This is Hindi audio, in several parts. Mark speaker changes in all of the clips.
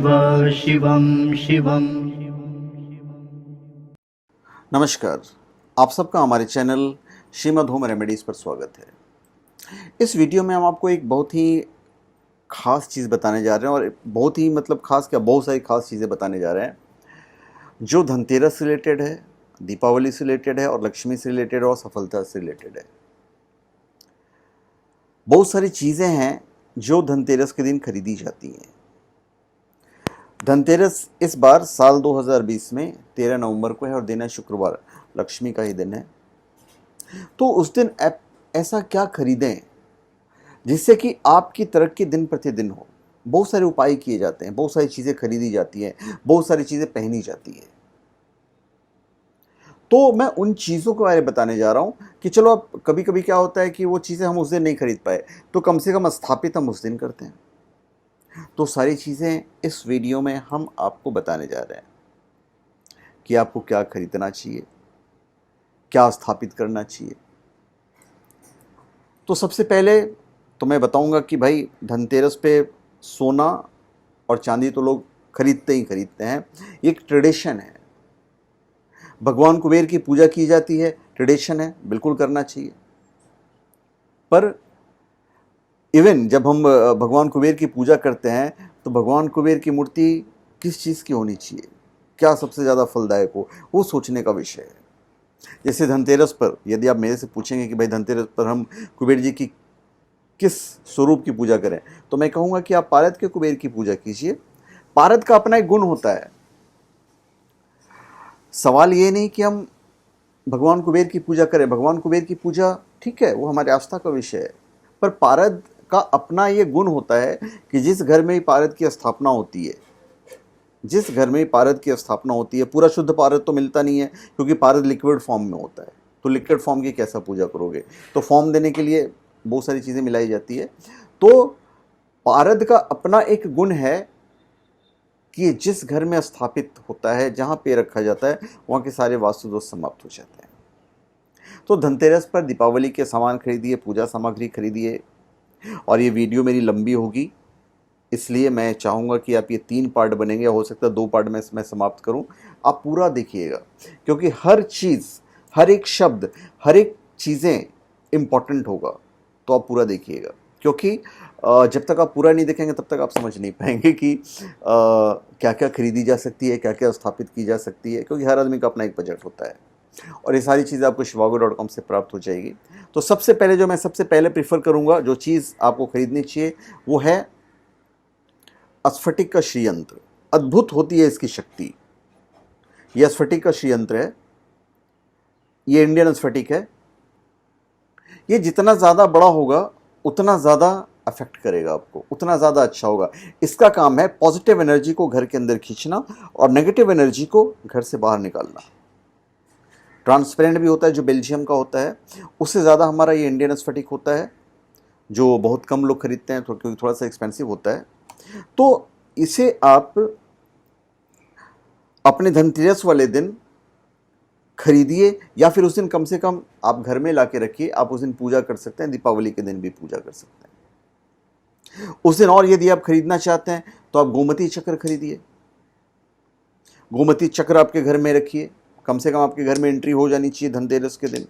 Speaker 1: शिवं शिवं।
Speaker 2: नमस्कार, आप सबका हमारे चैनल श्रीमद् होम रेमेडीज़ पर स्वागत है। इस वीडियो में हम आपको एक बहुत ही ख़ास चीज़ बताने जा रहे हैं और बहुत ही ख़ास क्या बहुत सारी ख़ास चीज़ें बताने जा रहे हैं जो धनतेरस से रिलेटेड है, दीपावली से रिलेटेड है और लक्ष्मी से रिलेटेड और सफलता से रिलेटेड है। बहुत सारी चीज़ें हैं जो धनतेरस के दिन खरीदी जाती हैं। धनतेरस इस बार साल 2020 में 13 नवंबर को है और दिन है शुक्रवार, लक्ष्मी का ही दिन है। तो उस दिन ऐसा क्या खरीदें जिससे कि आपकी तरक्की दिन प्रतिदिन हो। बहुत सारे उपाय किए जाते हैं, बहुत सारी चीज़ें खरीदी जाती हैं, बहुत सारी चीज़ें पहनी जाती हैं। तो मैं उन चीज़ों के बारे में बताने जा रहा हूँ कि चलो अब कभी कभी क्या होता है कि वो चीज़ें हम उस दिन नहीं खरीद पाए तो कम से कम स्थापित हम उस दिन करते हैं। तो सारी चीज़ें इस वीडियो में हम आपको बताने जा रहे हैं कि आपको क्या खरीदना चाहिए, क्या स्थापित करना चाहिए। तो सबसे पहले तो मैं बताऊंगा कि भाई धनतेरस पे सोना और चांदी तो लोग खरीदते ही खरीदते हैं, ये एक ट्रेडिशन है। भगवान कुबेर की पूजा की जाती है, ट्रेडिशन है, बिल्कुल करना चाहिए। पर इवन जब हम भगवान कुबेर की पूजा करते हैं तो भगवान कुबेर की मूर्ति किस चीज़ की होनी चाहिए, क्या सबसे ज़्यादा फलदायक हो, वो सोचने का विषय है। जैसे धनतेरस पर यदि आप मेरे से पूछेंगे कि भाई धनतेरस पर हम कुबेर जी की किस स्वरूप की पूजा करें, तो मैं कहूँगा कि आप पारद के कुबेर की पूजा कीजिए। पारद का अपना एक गुण होता है। सवाल ये नहीं कि हम भगवान कुबेर की पूजा करें, भगवान कुबेर की पूजा ठीक है, वो हमारे आस्था का विषय है, पर पारद का अपना ये गुण होता है कि जिस घर में पारद की स्थापना होती है, जिस घर में पारद की स्थापना होती है, पूरा शुद्ध पारद तो मिलता नहीं है क्योंकि पारद लिक्विड फॉर्म में होता है, तो लिक्विड फॉर्म की कैसा पूजा करोगे। तो फॉर्म देने के लिए बहुत सारी चीज़ें मिलाई जाती है। तो पारद का अपना एक गुण है कि जिस घर में स्थापित होता है, जहाँ पे रखा जाता है, वहाँ के सारे वास्तु दोष समाप्त हो जाते हैं। तो धनतेरस पर दीपावली के सामान खरीदिए, पूजा सामग्री खरीदिए। और ये वीडियो मेरी लंबी होगी, इसलिए मैं चाहूँगा कि आप ये 3 पार्ट बनेंगे, हो सकता है 2 पार्ट में मैं समाप्त करूँ। आप पूरा देखिएगा क्योंकि हर चीज़, हर एक शब्द, हर एक चीज़ें इम्पॉर्टेंट होगा, तो आप पूरा देखिएगा। क्योंकि जब तक आप पूरा नहीं देखेंगे तब तक आप समझ नहीं पाएंगे कि क्या क्या खरीदी जा सकती है, क्या क्या स्थापित की जा सकती है, क्योंकि हर आदमी का अपना एक बजट होता है और ये सारी चीज़ें आपको shivago.com से प्राप्त हो जाएगी। तो सबसे पहले जो मैं सबसे पहले प्रीफर करूँगा, जो चीज़ आपको खरीदनी चाहिए, वो है स्फटिक का श्रीयंत्र। अद्भुत होती है इसकी शक्ति। यह स्फटिक का श्रीयंत्र है, ये इंडियन स्फटिक है। ये जितना ज़्यादा बड़ा होगा उतना ज़्यादा अफेक्ट करेगा आपको, उतना ज़्यादा अच्छा होगा। इसका काम है पॉजिटिव एनर्जी को घर के अंदर खींचना और नेगेटिव एनर्जी को घर से बाहर निकालना। ट्रांसपेरेंट भी होता है जो बेल्जियम का होता है, उससे ज़्यादा हमारा ये इंडियन स्फटिक होता है जो बहुत कम लोग खरीदते हैं क्योंकि थोड़ा सा एक्सपेंसिव होता है। तो इसे आप अपने धनतेरस वाले दिन खरीदिए या फिर उस दिन कम से कम आप घर में ला के रखिए। आप उस दिन पूजा कर सकते हैं, दीपावली के दिन भी पूजा कर सकते हैं उस दिन। और यदि आप खरीदना चाहते हैं तो आप गोमती चक्र खरीदिए। गोमती चक्र आपके घर में रखिए, कम से कम आपके घर में एंट्री हो जानी चाहिए धनतेरस के दिन,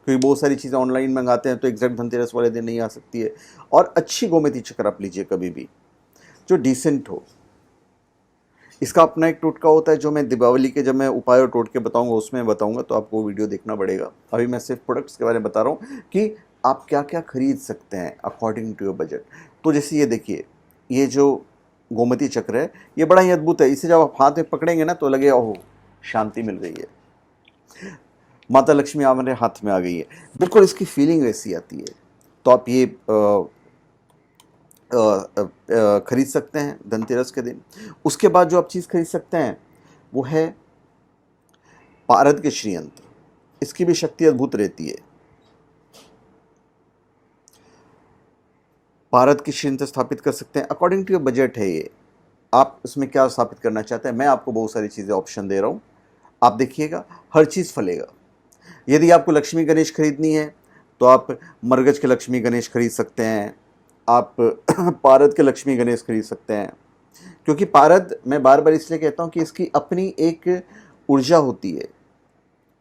Speaker 2: क्योंकि बहुत सारी चीज़ें ऑनलाइन मंगाते हैं तो एग्जैक्ट धनतेरस वाले दिन नहीं आ सकती है। और अच्छी गोमती चक्र आप लीजिए कभी भी, जो डिसेंट हो। इसका अपना एक टोटका होता है जो मैं दीपावली के जब मैं उपाय और टोटके बताऊंगा उसमें बताऊंगा, तो आपको वीडियो देखना पड़ेगा। अभी मैं सिर्फ प्रोडक्ट्स के बारे में बता रहा हूँ कि आप क्या क्या खरीद सकते हैं अकॉर्डिंग टू योर बजट। तो जैसे ये देखिए, ये जो गोमती चक्र है ये बड़ा ही अद्भुत है। इसे जब आप हाथ में पकड़ेंगे ना तो लगे ओह शांति मिल गई है, माता लक्ष्मी हमारे हाथ में आ गई है, बिल्कुल इसकी फीलिंग वैसी आती है। तो आप ये खरीद सकते हैं धनतेरस के दिन। उसके बाद जो आप चीज़ खरीद सकते हैं वो है पारद के श्रीयंत्र। इसकी भी शक्ति अद्भुत रहती है। पारद की श्रीयंत्र स्थापित कर सकते हैं, अकॉर्डिंग टू योर बजट है ये। आप इसमें क्या स्थापित करना चाहते हैं, मैं आपको बहुत सारी चीज़ें ऑप्शन दे रहा हूँ, आप देखिएगा हर चीज़ फलेगा। यदि आपको लक्ष्मी गणेश खरीदनी है तो आप मरगज के लक्ष्मी गणेश खरीद सकते हैं, आप पारद के लक्ष्मी गणेश खरीद सकते हैं। क्योंकि पारद, मैं बार बार इसलिए कहता हूँ कि इसकी अपनी एक ऊर्जा होती है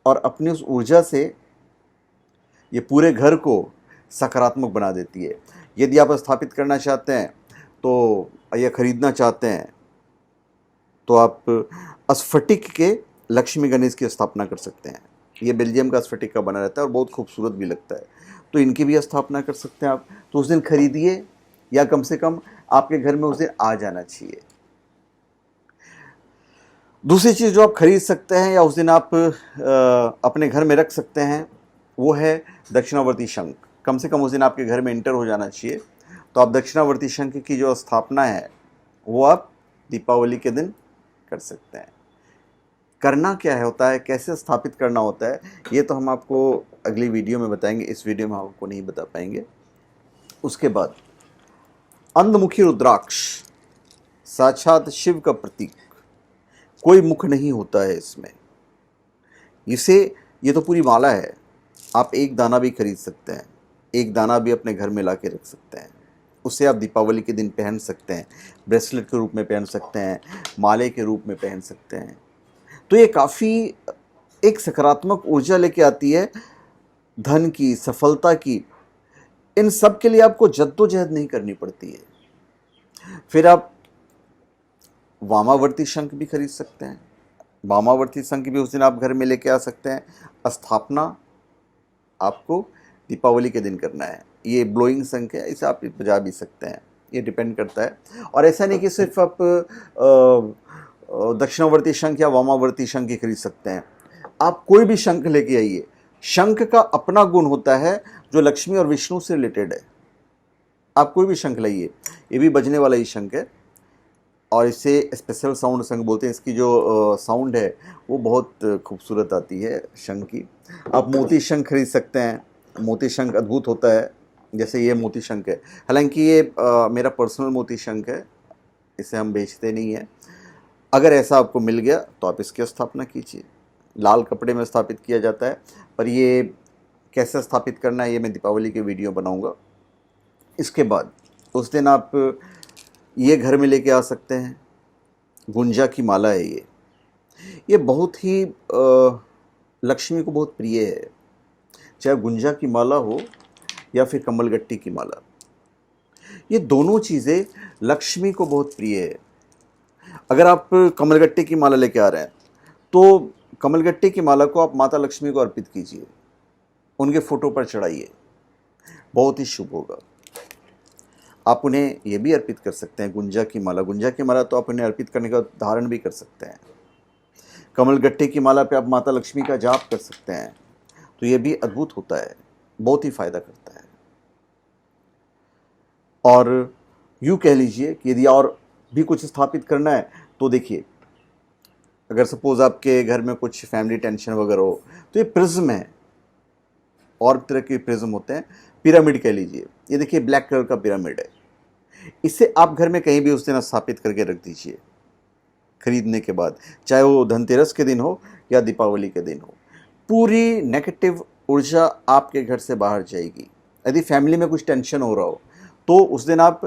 Speaker 2: और अपनी उस ऊर्जा से ये पूरे घर को सकारात्मक बना देती है। यदि आप स्थापित करना चाहते हैं तो, या खरीदना चाहते हैं तो आप स्फटिक के लक्ष्मी गणेश की स्थापना कर सकते हैं। ये बेल्जियम का स्फटिक का बना रहता है और बहुत खूबसूरत भी लगता है, तो इनकी भी स्थापना कर सकते हैं आप। तो उस दिन खरीदिए, या कम से कम आपके घर में उस दिन आ जाना चाहिए। दूसरी चीज़ जो आप खरीद सकते हैं या उस दिन आप अपने घर में रख सकते हैं वो है दक्षिणावर्ती शंख। कम से कम उस दिन आपके घर में एंटर हो जाना चाहिए। तो आप दक्षिणावर्ती शंख की जो स्थापना है वो आप दीपावली के दिन कर सकते हैं। करना क्या है होता है, कैसे स्थापित करना होता है, ये तो हम आपको अगली वीडियो में बताएंगे, इस वीडियो में आपको नहीं बता पाएंगे। उसके बाद अंधमुखी रुद्राक्ष, साक्षात शिव का प्रतीक, कोई मुख नहीं होता है इसमें। ये तो पूरी माला है। आप एक दाना भी खरीद सकते हैं, एक दाना भी अपने घर में ला के रख सकते हैं। उसे आप दीपावली के दिन पहन सकते हैं, ब्रेसलेट के रूप में पहन सकते हैं, माले के रूप में पहन सकते हैं। तो ये काफ़ी एक सकारात्मक ऊर्जा लेके आती है, धन की, सफलता की। इन सब के लिए आपको जद्दोजहद नहीं करनी पड़ती है। फिर आप वामावर्ती शंख भी खरीद सकते हैं। वामावर्ती शंख भी उस दिन आप घर में लेके आ सकते हैं। स्थापना आपको दीपावली के दिन करना है। ये ब्लोइंग शंख है, इसे आप बजा भी सकते हैं, ये डिपेंड करता है। और ऐसा नहीं कि सिर्फ आप दक्षिणावर्ती शंख या वामावर्ती शंख ही खरीद सकते हैं। आप कोई भी शंख लेके आइए। शंख का अपना गुण होता है जो लक्ष्मी और विष्णु से रिलेटेड है। आप कोई भी शंख लाइए, ये भी बजने वाला ही शंख है और इसे स्पेशल साउंड शंख बोलते हैं। इसकी जो साउंड है वो बहुत खूबसूरत आती है शंख की। आप मोती शंख खरीद सकते हैं। मोती शंख अद्भुत होता है, जैसे ये मोती शंख है। हालांकि ये मेरा पर्सनल मोती शंख है, इसे हम बेचते नहीं हैं। अगर ऐसा आपको मिल गया तो आप इसकी स्थापना कीजिए। लाल कपड़े में स्थापित किया जाता है, पर ये कैसे स्थापित करना है ये मैं दीपावली के वीडियो बनाऊंगा। इसके बाद उस दिन आप ये घर में लेके आ सकते हैं। गुंजा की माला है ये बहुत ही लक्ष्मी को बहुत प्रिय है। चाहे गुंजा की माला हो या फिर कमलगट्टी की माला, ये दोनों चीज़ें लक्ष्मी को बहुत प्रिय है। अगर आप कमलगट्टी की माला लेके आ रहे हैं तो कमलगट्टी की माला को आप माता लक्ष्मी को अर्पित कीजिए, उनके फोटो पर चढ़ाइए, बहुत ही शुभ होगा। आप उन्हें ये भी अर्पित कर सकते हैं गुंजा की माला तो आप उन्हें अर्पित करने का धारण भी कर सकते हैं। कमलगट्टे की माला पे आप माता लक्ष्मी का जाप कर सकते हैं, तो ये भी अद्भुत होता है, बहुत ही फायदा करता है। और यूँ कह लीजिए कि यदि और भी कुछ स्थापित करना है तो देखिए, अगर सपोज आपके घर में कुछ फैमिली टेंशन वगैरह हो तो ये प्रिज्म है, और तरह के प्रिज्म होते हैं, पिरामिड कह लीजिए। ये देखिए ब्लैक कलर का पिरामिड है, इसे आप घर में कहीं भी उस दिन स्थापित करके रख दीजिए खरीदने के बाद, चाहे वो धनतेरस के दिन हो या दीपावली के दिन हो। पूरी नेगेटिव ऊर्जा आपके घर से बाहर जाएगी। यदि फैमिली में कुछ टेंशन हो रहा हो तो उस दिन आप,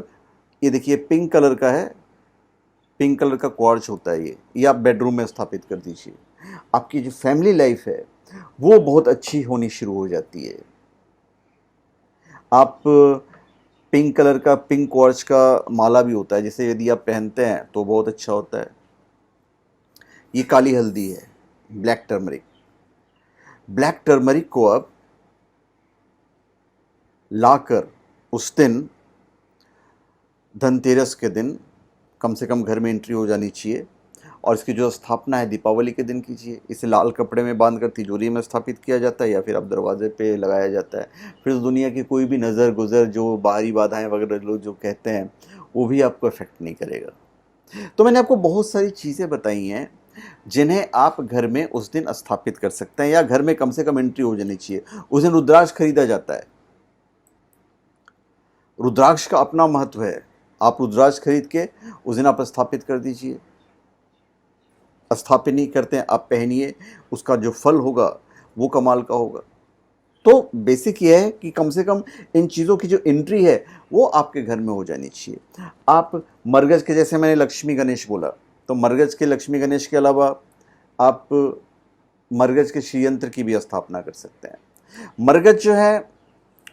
Speaker 2: ये देखिए पिंक कलर का है, पिंक कलर का क्वार्ट्ज होता है ये आप बेडरूम में स्थापित कर दीजिए। आपकी जो फैमिली लाइफ है वो बहुत अच्छी होनी शुरू हो जाती है। आप पिंक कलर का, पिंक क्वार्ट्ज का माला भी होता है, जैसे यदि आप पहनते हैं तो बहुत अच्छा होता है। ये काली हल्दी है, ब्लैक टर्मरिक। ब्लैक टर्मरिक को आप लाकर उस दिन धनतेरस के दिन कम से कम घर में एंट्री हो जानी चाहिए, और इसकी जो स्थापना है दीपावली के दिन कीजिए। इसे लाल कपड़े में बांधकर तिजोरी में स्थापित किया जाता है या फिर आप दरवाजे पे लगाया जाता है। फिर दुनिया की कोई भी नज़र गुज़र, जो बाहरी बाधाएं वगैरह लोग जो कहते हैं, वो भी आपको इफेक्ट नहीं करेगा। तो मैंने आपको बहुत सारी चीज़ें बताई हैं जिन्हें आप घर में उस दिन स्थापित कर सकते हैं, या घर में कम से कम एंट्री हो जानी चाहिए। उस दिन रुद्राक्ष खरीदा जाता है, रुद्राक्ष का अपना महत्व है। आप रुद्राक्ष खरीद के उस दिन आप स्थापित कर दीजिए। स्थापित नहीं करते हैं आप, पहनिए, उसका जो फल होगा वो कमाल का होगा। तो बेसिक ये है कि कम से कम इन चीज़ों की जो एंट्री है वो आपके घर में हो जानी चाहिए। आप मरगज के, जैसे मैंने लक्ष्मी गणेश बोला, तो मरगज के लक्ष्मी गणेश के अलावा आप मरगज के श्री यंत्र की भी स्थापना कर सकते हैं। मरगज जो है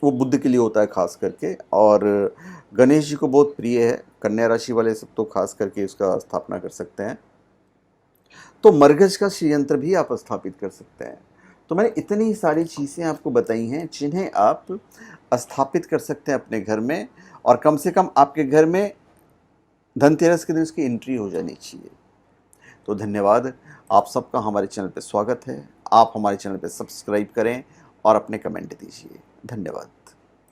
Speaker 2: वो बुद्ध के लिए होता है खास करके, और गणेश जी को बहुत प्रिय है। कन्या राशि वाले सब तो खास करके उसका स्थापना कर सकते हैं। तो मरगज का श्री यंत्र भी आप स्थापित कर सकते हैं। तो मैंने इतनी सारी चीज़ें आपको बताई हैं जिन्हें आप स्थापित कर सकते हैं अपने घर में, और कम से कम आपके घर में धनतेरस के दिन उसकी एंट्री हो जानी चाहिए। तो धन्यवाद, आप सबका हमारे चैनल पे स्वागत है। आप हमारे चैनल पे सब्सक्राइब करें और अपने कमेंट दीजिए। धन्यवाद।